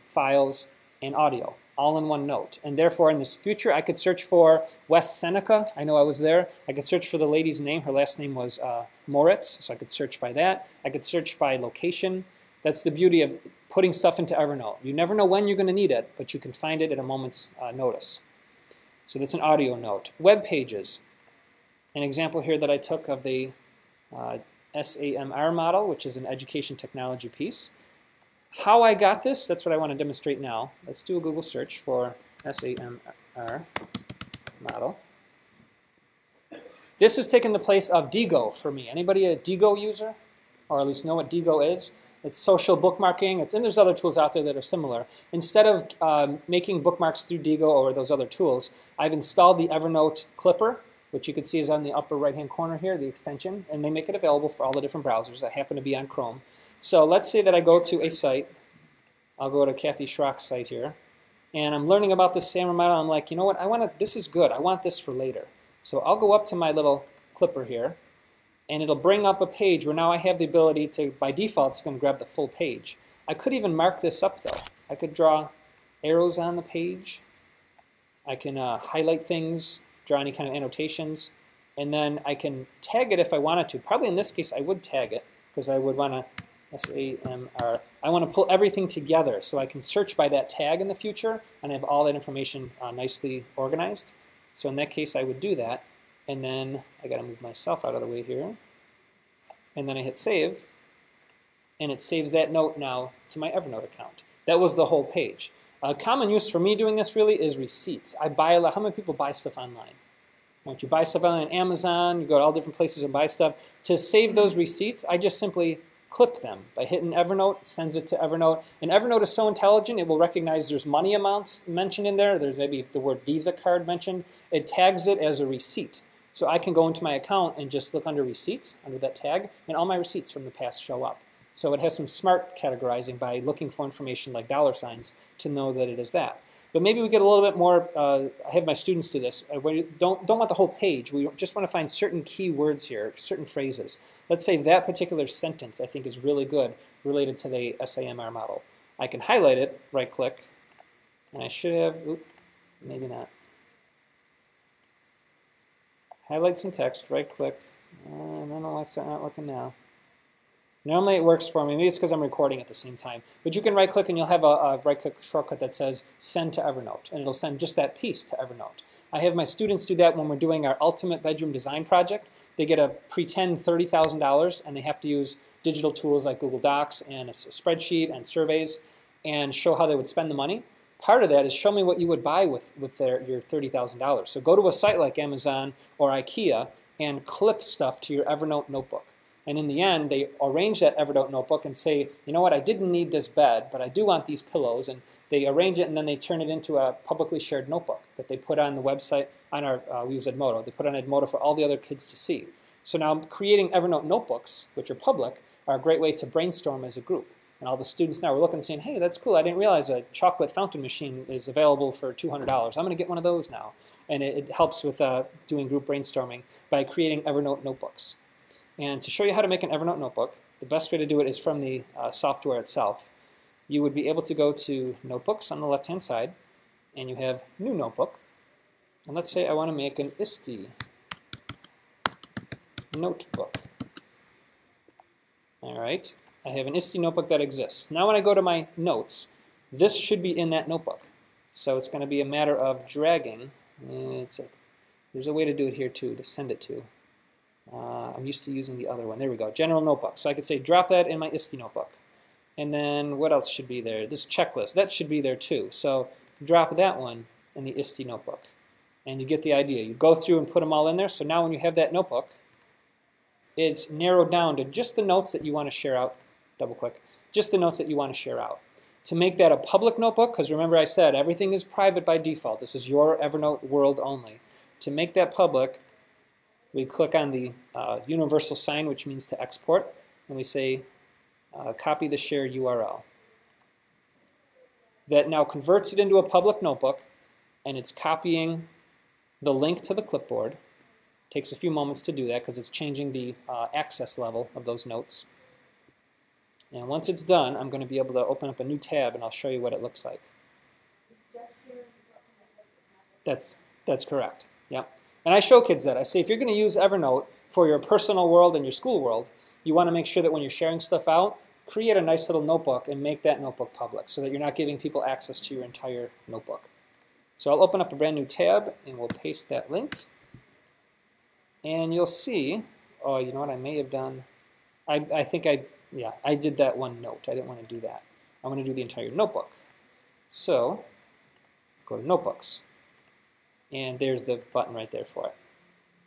files, and audio, all in one note. And therefore, in this future, I could search for West Seneca. I know I was there. I could search for the lady's name. Her last name was Moritz, so I could search by that. I could search by location. That's the beauty of putting stuff into Evernote. You never know when you're going to need it, but you can find it at a moment's notice. So that's an audio note. Web pages. An example here that I took of the SAMR model, which is an education technology piece. How I got this, that's what I want to demonstrate now. Let's do a Google search for SAMR model. This has taken the place of Digo for me. Anybody a Digo user? Or at least know what Digo is? It's social bookmarking. And there's other tools out there that are similar. Instead of making bookmarks through Digo or those other tools, I've installed the Evernote Clipper, which you can see is on the upper right-hand corner here, the extension, and they make it available for all the different browsers. I happen to be on Chrome. So let's say that I go to a site. I'll go to Kathy Schrock's site here, and I'm learning about this SAMR model. I'm like, you know what? This is good. I want this for later. So I'll go up to my little clipper here, and it'll bring up a page where now I have the ability to, by default, it's going to grab the full page. I could even mark this up, though. I could draw arrows on the page. I can highlight things, draw any kind of annotations, and then I can tag it if I wanted to. Probably in this case I would tag it because I would want to SAMR. I want to pull everything together so I can search by that tag in the future and have all that information nicely organized. So in that case I would do that, and then I got to move myself out of the way here, and then I hit save, and it saves that note now to my Evernote account. That was the whole page. A common use for me doing this really is receipts. I buy a lot. How many people buy stuff online? Right, you buy stuff on Amazon, you go to all different places and buy stuff. To save those receipts, I just simply clip them. By hitting Evernote, it sends it to Evernote. And Evernote is so intelligent, it will recognize there's money amounts mentioned in there. There's maybe the word Visa card mentioned. It tags it as a receipt. So I can go into my account and just look under receipts, under that tag, and all my receipts from the past show up. So it has some smart categorizing by looking for information like $signs to know that it is that. But maybe we get a little bit more, I have my students do this, where you don't want the whole page. We just want to find certain key words here, certain phrases. Let's say that particular sentence I think is really good related to the SAMR model. I can highlight it, right click, and I should have, maybe not. Highlight some text, right click. I don't know why it's not working now. Normally it works for me. Maybe it's because I'm recording at the same time. But you can right-click and you'll have a right-click shortcut that says Send to Evernote. And it'll send just that piece to Evernote. I have my students do that when we're doing our ultimate bedroom design project. They get a pretend $30,000 and they have to use digital tools like Google Docs and a spreadsheet and surveys and show how they would spend the money. Part of that is show me what you would buy with your $30,000. So go to a site like Amazon or IKEA and clip stuff to your Evernote notebook. And in the end, they arrange that Evernote notebook and say, you know what, I didn't need this bed, but I do want these pillows. And they arrange it, and then they turn it into a publicly shared notebook that they put on the website, on our, we use Edmodo. They put on Edmodo for all the other kids to see. So now creating Evernote notebooks, which are public, are a great way to brainstorm as a group. And all the students now are looking and saying, hey, that's cool. I didn't realize a chocolate fountain machine is available for $200. I'm going to get one of those now. And it helps with doing group brainstorming by creating Evernote notebooks. And to show you how to make an Evernote notebook, the best way to do it is from the software itself. You would be able to go to Notebooks on the left-hand side, and you have New Notebook. And let's say I want to make an ISTE notebook. All right, I have an ISTE notebook that exists. Now when I go to my notes, this should be in that notebook. So it's going to be a matter of dragging. There's a way to do it here too, to send it to. I'm used to using the other one. There we go, General Notebook. So I could say drop that in my ISTE notebook. And then what else should be there? This checklist, that should be there too. So drop that one in the ISTE notebook. And you get the idea. You go through and put them all in there. So now when you have that notebook, it's narrowed down to just the notes that you want to share out. Double click. Just the notes that you want to share out. To make that a public notebook, because remember I said everything is private by default. This is your Evernote world only. To make that public, we click on the universal sign, which means to export, and we say copy the shared URL. That now converts it into a public notebook, and it's copying the link to the clipboard. Takes a few moments to do that because it's changing the access level of those notes. And once it's done, I'm going to be able to open up a new tab and I'll show you what it looks like. That's correct. Yep. And I show kids that. I say if you're going to use Evernote for your personal world and your school world, you want to make sure that when you're sharing stuff out, create a nice little notebook and make that notebook public so that you're not giving people access to your entire notebook. So I'll open up a brand new tab and we'll paste that link. And you'll see, oh, you know what I may have done? I think I did that one note. I didn't want to do that. I want to do the entire notebook. So go to Notebooks. And there's the button right there for it.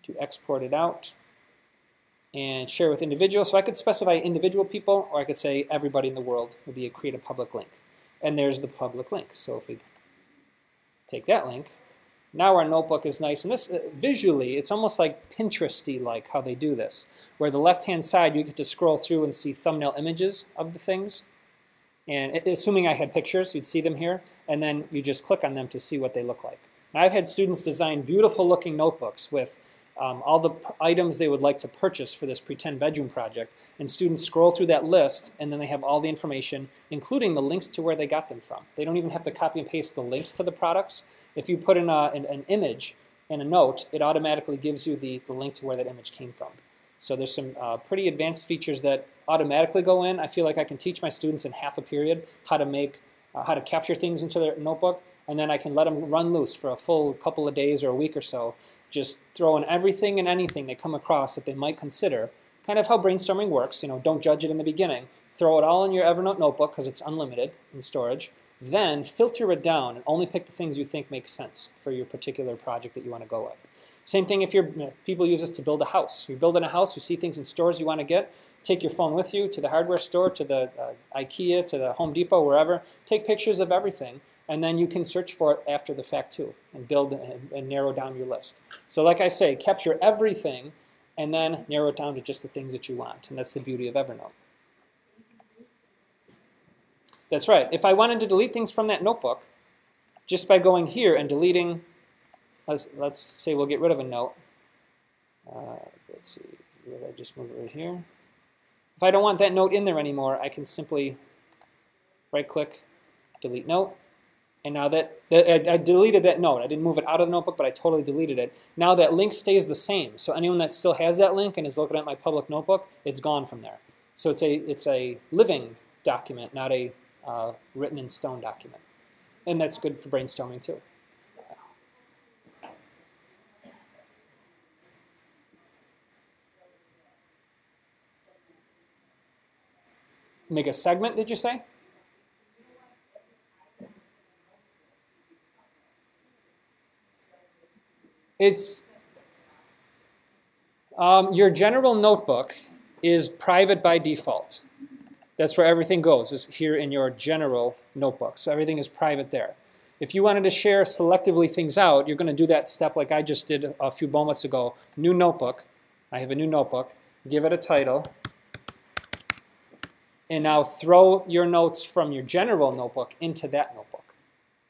To export it out and share with individuals. So I could specify individual people, or I could say everybody in the world would be create a public link. And there's the public link. So if we take that link, now our notebook is nice. And this visually, it's almost like Pinteresty like how they do this, where the left-hand side you get to scroll through and see thumbnail images of the things. And assuming I had pictures, you'd see them here, and then you just click on them to see what they look like. And I've had students design beautiful looking notebooks with all the items they would like to purchase for this pretend bedroom project, and students scroll through that list and then they have all the information, including the links to where they got them from. They don't even have to copy and paste the links to the products. If you put in an image in a note, it automatically gives you the link to where that image came from. So there's some pretty advanced features that automatically go in. I feel like I can teach my students in half a period how to capture things into their notebook, and then I can let them run loose for a full couple of days or a week or so, just throwing everything and anything they come across that they might consider. Kind of how brainstorming works, you know, don't judge it in the beginning. Throw it all in your Evernote notebook because it's unlimited in storage. Then filter it down and only pick the things you think make sense for your particular project that you want to go with. Same thing if people use this to build a house. You're building a house, you see things in stores you want to get, take your phone with you to the hardware store, to the IKEA, to the Home Depot, wherever. Take pictures of everything, and then you can search for it after the fact too, and build and narrow down your list. So like I say, capture everything, and then narrow it down to just the things that you want, and that's the beauty of Evernote. That's right. If I wanted to delete things from that notebook, just by going here and deleting, let's say we'll get rid of a note. Let's see, did I just move it right here? If I don't want that note in there anymore, I can simply right-click, delete note. And now that I deleted that note, I didn't move it out of the notebook, but I totally deleted it. Now that link stays the same. So anyone that still has that link and is looking at my public notebook, it's gone from there. So it's a living document, not a written in stone document. And that's good for brainstorming too. Make a segment, did you say? It's your general notebook is private by default. That's where everything goes, is here in your general notebook. So everything is private there. If you wanted to share selectively things out, you're going to do that step like I just did a few moments ago. New notebook. I have a new notebook. Give it a title. And now throw your notes from your general notebook into that notebook.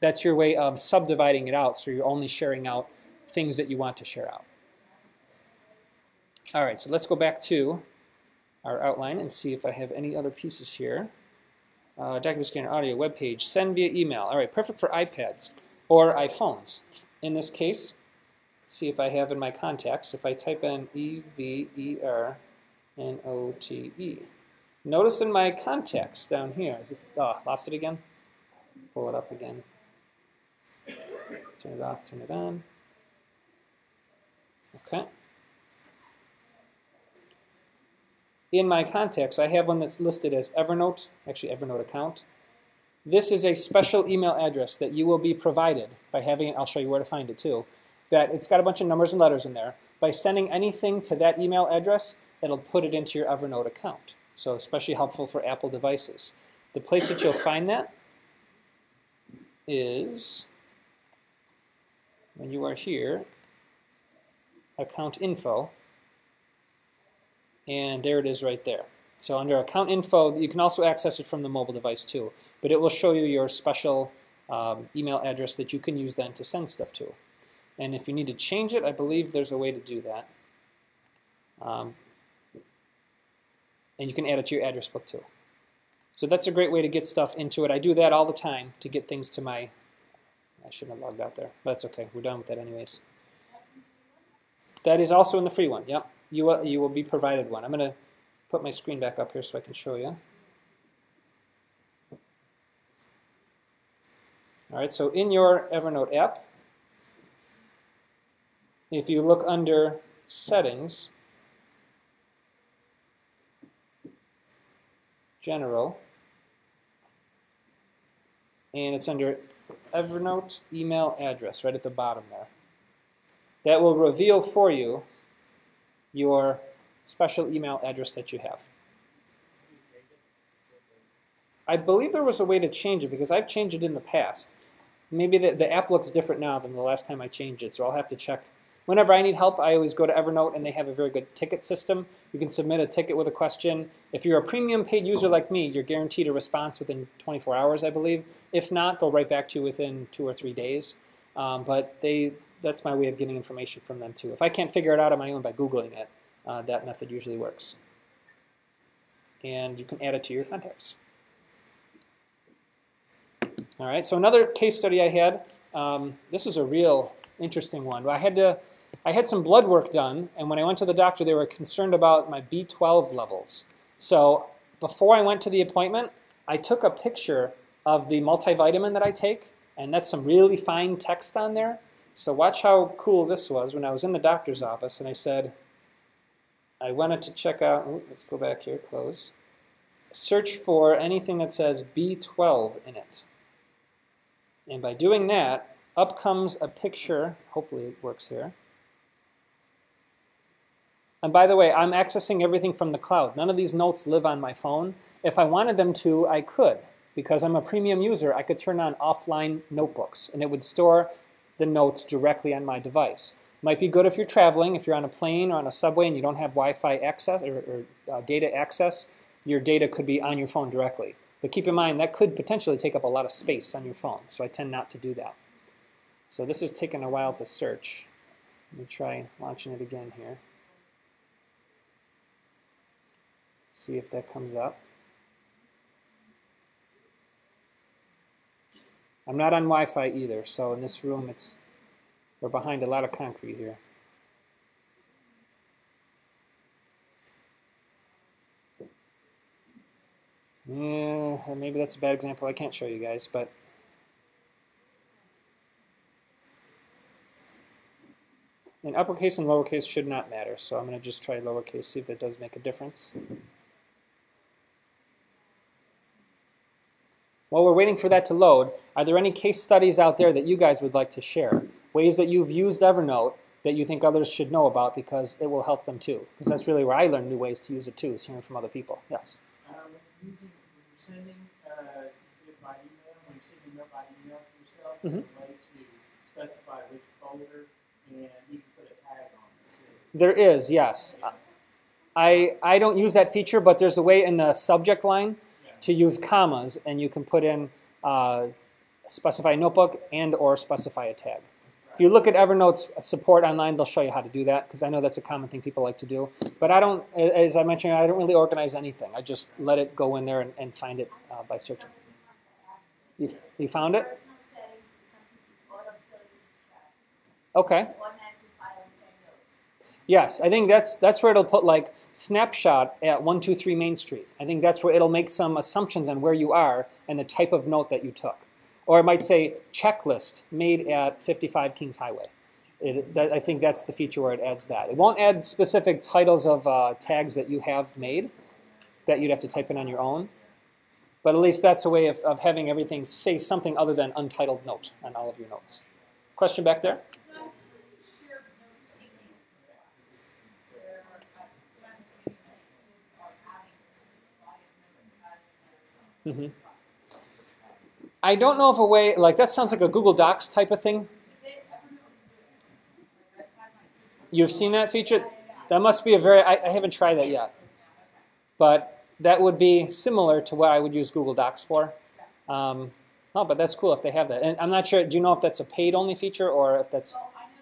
That's your way of subdividing it out, so you're only sharing out things that you want to share out. All right, so let's go back to our outline and see if I have any other pieces here. Document scanner, audio, web page, send via email. All right, perfect for iPads or iPhones. In this case, let's see if I have in my contacts. If I type in Evernote, notice in my contacts down here, is this, lost it again? Pull it up again. Turn it off, turn it on. Okay. In my contacts, I have one that's listed as Evernote, actually Evernote account. This is a special email address that you will be provided by having it. I'll show you where to find it too. That it's got a bunch of numbers and letters in there. By sending anything to that email address, it'll put it into your Evernote account. So especially helpful for Apple devices. The place that you'll find that is when you are here, account info, and there it is right there. So under account info, you can also access it from the mobile device too, but it will show you your special email address that you can use then to send stuff to. And if you need to change it, I believe there's a way to do that. And you can add it to your address book too. So that's a great way to get stuff into it. I do that all the time to get things to my, I shouldn't have logged out there, but that's okay. We're done with that anyways. That is also in the free one, yep. You will be provided one. I'm going to put my screen back up here so I can show you. All right, so in your Evernote app, if you look under Settings, General, and it's under Evernote email address right at the bottom there. That will reveal for you your special email address that you have. I believe there was a way to change it because I've changed it in the past. Maybe the app looks different now than the last time I changed it, so I'll have to check. Whenever I need help, I always go to Evernote, and they have a very good ticket system. You can submit a ticket with a question. If you're a premium paid user like me, you're guaranteed a response within 24 hours, I believe. If not, they'll write back to you within 2 or 3 days. But that's my way of getting information from them too. If I can't figure it out on my own by Googling it, that method usually works. And you can add it to your contacts. All right, so another case study I had, this is a real interesting one. I had some blood work done, and when I went to the doctor, they were concerned about my B12 levels. So before I went to the appointment, I took a picture of the multivitamin that I take, and that's some really fine text on there. So watch how cool this was when I was in the doctor's office, and I said, I wanted to check out, let's go back here, close. Search for anything that says B12 in it. And by doing that, up comes a picture, hopefully it works here. And by the way, I'm accessing everything from the cloud. None of these notes live on my phone. If I wanted them to, I could. Because I'm a premium user, I could turn on offline notebooks, and it would store the notes directly on my device. Might be good if you're traveling, if you're on a plane or on a subway and you don't have Wi-Fi access or data access, your data could be on your phone directly. But keep in mind, that could potentially take up a lot of space on your phone, so I tend not to do that. So this is taking a while to search. Let me try launching it again here. See if that comes up. I'm not on Wi-Fi either, so in this room we're behind a lot of concrete here. Yeah, maybe that's a bad example. I can't show you guys, but in uppercase and lowercase should not matter, so I'm going to just try lowercase, see if that does make a difference. While we're waiting for that to load, are there any case studies out there that you guys would like to share? Ways that you've used Evernote that you think others should know about because it will help them too? Because that's really where I learn new ways to use it too, is hearing from other people. Yes? When you're sending it by email, when you're sending it by email to yourself, there's a way to specify which folder, and you can put a tag on it. There is, yes. I don't use that feature, but there's a way in the subject line to use commas, and you can put in specify a notebook and or specify a tag. If you look at Evernote's support online, they'll show you how to do that, because I know that's a common thing people like to do. But I don't, as I mentioned, I don't really organize anything. I just let it go in there and find it by searching. You found it? Okay. Yes, I think that's where it'll put like snapshot at 123 Main Street. I think that's where it'll make some assumptions on where you are and the type of note that you took. Or it might say checklist made at 55 Kings Highway. I think that's the feature where it adds that. It won't add specific titles of tags that you have made that you'd have to type in on your own. But at least that's a way of having everything say something other than untitled note on all of your notes. Question back there? Mm-hmm. I don't know of a way, like that sounds like a Google Docs type of thing. You've seen that feature? That must be a very, I haven't tried that yet. But that would be similar to what I would use Google Docs for. Oh, but that's cool if they have that. And I'm not sure, do you know if that's a paid-only feature or if that's... Well, I know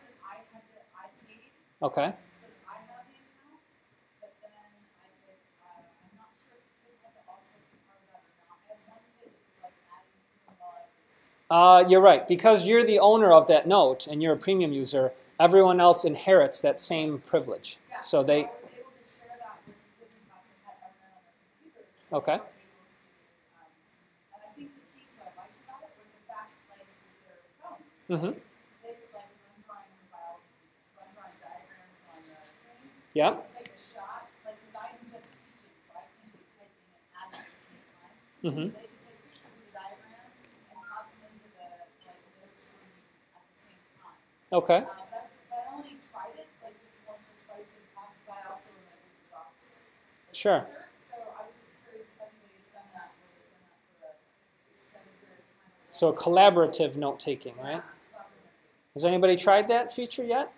that I paid. Okay. So that I have the account, but then I'm not sure if kids have to also be part of that or not. I have one kid that was like adding to them while I was... You're right. Because you're the owner of that note and you're a premium user, everyone else inherits that same privilege. Yeah, so they... I was able to share that with kids in class that had Evernote on their computers. Okay. And I think the piece that I liked about it was the fast play with their phones. Mm-hmm. They could like run drawing in biology, run drawing diagrams on the thing. Yeah. Take a shot, like because I'm just teaching, so I can't be typing and adding at the same time. Mm-hmm. So they could take pictures of the diagram and toss them into the notes room at the same time. Okay. I only tried it like just once or twice in class, but I also in my Google Docs. Sure. So I was just curious if anybody's done that, or they've done that for an extended period of time. So collaborative note-taking, right? Has anybody tried that feature yet?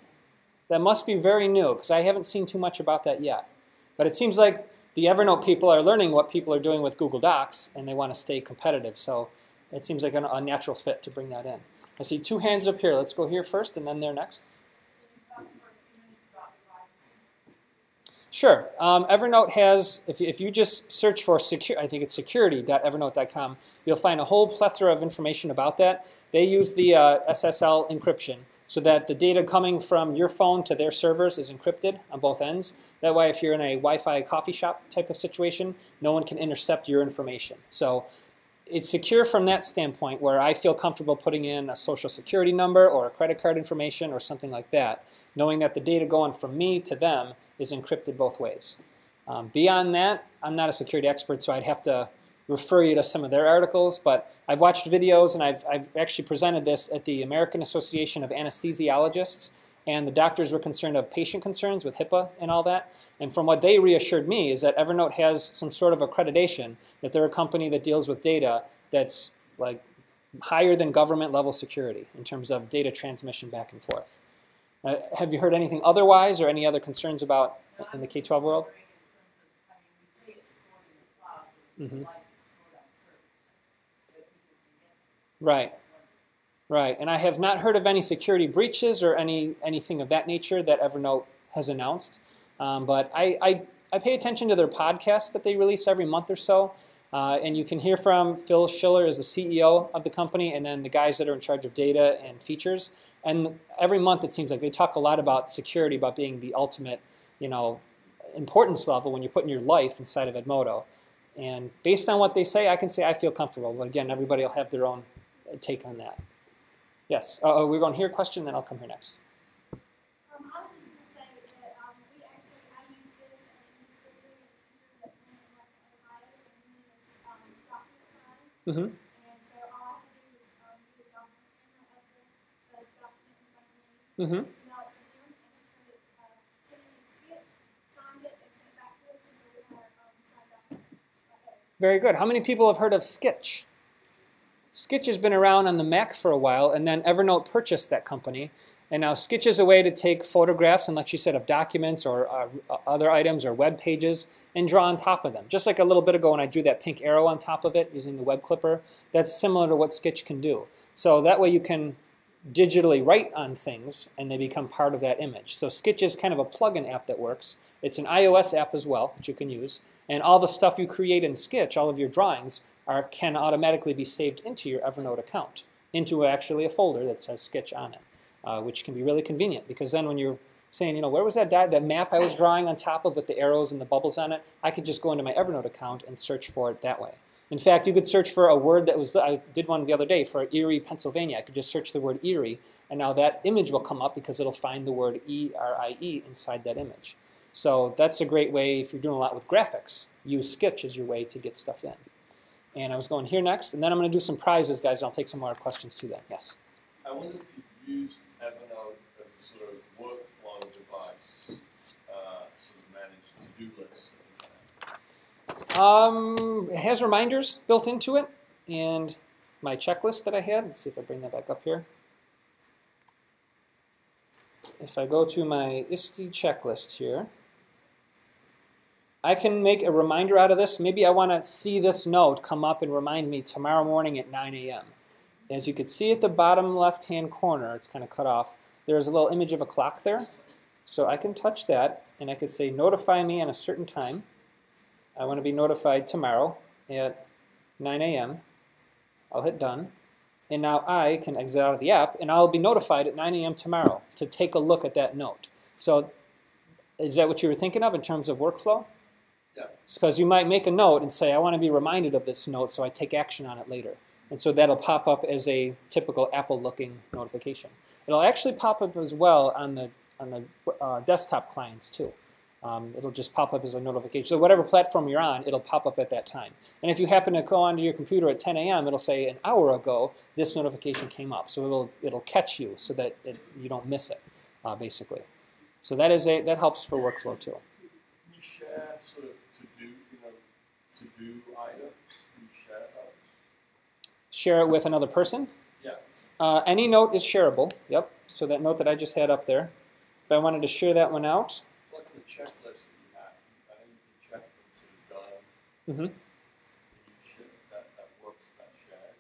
That must be very new, because I haven't seen too much about that yet. But it seems like the Evernote people are learning what people are doing with Google Docs, and they want to stay competitive. So it seems like a natural fit to bring that in. I see 2 hands up here. Let's go here first, and then there next. Sure. Evernote has, if you just search for I think it's security.evernote.com, you'll find a whole plethora of information about that. They use the SSL encryption so that the data coming from your phone to their servers is encrypted on both ends. That way, if you're in a Wi-Fi coffee shop type of situation, no one can intercept your information. So it's secure from that standpoint, where I feel comfortable putting in a social security number or a credit card information or something like that, knowing that the data going from me to them is encrypted both ways. Beyond that, I'm not a security expert, so I'd have to refer you to some of their articles, but I've watched videos and I've actually presented this at the American Association of Anesthesiologists, and the doctors were concerned of patient concerns with HIPAA and all that. And from what they reassured me is that Evernote has some sort of accreditation that they're a company that deals with data that's like higher than government level security in terms of data transmission back and forth. Have you heard anything otherwise or any other concerns about in the K-12 world? Mm-hmm. Right. Right, and I have not heard of any security breaches or anything of that nature that Evernote has announced. But I pay attention to their podcast that they release every month or so. And you can hear from Phil Schiller as the CEO of the company, and then the guys that are in charge of data and features. And every month it seems like they talk a lot about security, about being the ultimate, importance level when you're putting your life inside of Edmodo. And based on what they say, I can say I feel comfortable. But again, everybody will have their own take on that. Yes. We're going here, question, then I'll come here next. I was just going to say that I use this and I use for doing a teacher that went in Ohio, and he is document side. Mm-hmm. And so all I have to do is do a document in my husband, the document in front of me, Mm-hmm. email it to him, and he turned it, sent it in Sketch, signed it, and sent it back to us, and so we have our signed document. Very good. How many people have heard of Sketch? Sketch has been around on the Mac for a while, and then Evernote purchased that company. And now Sketch is a way to take photographs, and like you said, of documents or other items or web pages and draw on top of them. Just like a little bit ago when I drew that pink arrow on top of it using the web clipper, that's similar to what Sketch can do. So that way you can digitally write on things and they become part of that image. So Sketch is kind of a plugin app that works. It's an iOS app as well that you can use. And all the stuff you create in Sketch, all of your drawings, can automatically be saved into your Evernote account, into actually a folder that says Sketch on it, which can be really convenient because then when you're saying, where was that map I was drawing on top of with the arrows and the bubbles on it, I could just go into my Evernote account and search for it that way. In fact, you could search for a word that was, I did one the other day for Erie, Pennsylvania. I could just search the word Erie, and now that image will come up because it'll find the word E-R-I-E inside that image. So that's a great way if you're doing a lot with graphics. Use Sketch as your way to get stuff in. And I was going here next, and then I'm going to do some prizes, guys, and I'll take some more questions to that. Yes? I wonder if you've used Evernote as a sort of workflow device, sort of manage to-do lists. It has reminders built into it, and my checklist that I had. Let's see if I bring that back up here. If I go to my ISTE checklist here, I can make a reminder out of this. Maybe I want to see this note come up and remind me tomorrow morning at 9 a.m. As you can see at the bottom left-hand corner, it's kind of cut off, there's a little image of a clock there. So I can touch that, and I could say, notify me at a certain time. I want to be notified tomorrow at 9 a.m. I'll hit done. And now I can exit out of the app, and I'll be notified at 9 a.m. tomorrow to take a look at that note. So is that what you were thinking of in terms of workflow? Yeah. Because you might make a note and say, I want to be reminded of this note so I take action on it later. And so that'll pop up as a typical Apple-looking notification. It'll actually pop up as well on the desktop clients too. It'll just pop up as a notification. So whatever platform you're on, it'll pop up at that time. And if you happen to go onto your computer at 10 a.m., it'll say an hour ago this notification came up. So it'll catch you so that you don't miss it, basically. So that helps for workflow too. Can you share sort of to-do items? Can you share those? Share it with another person? Yes. Any note is shareable. Yep. So that note that I just had up there. If I wanted to share that one out. It's like the checklist that you have. I know you can check them sort of done. Mm-hmm. That works, that shared.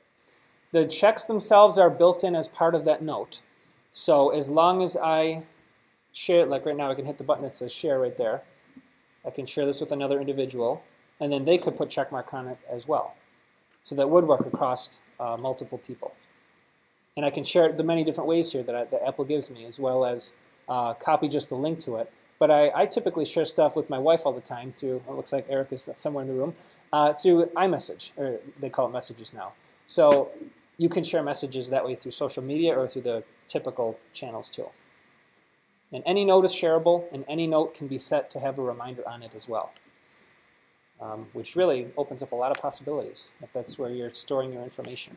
The checks themselves are built in as part of that note. So as long as I share it, like right now I can hit the button that says share right there. I can share this with another individual, and then they could put check mark on it as well. So that would work across multiple people. And I can share it the many different ways here that Apple gives me, as well as copy just the link to it. But I typically share stuff with my wife all the time through, it looks like Eric is somewhere in the room, through iMessage, or they call it messages now. So you can share messages that way through social media or through the typical channels too. And any note is shareable, and any note can be set to have a reminder on it as well, which really opens up a lot of possibilities if that's where you're storing your information.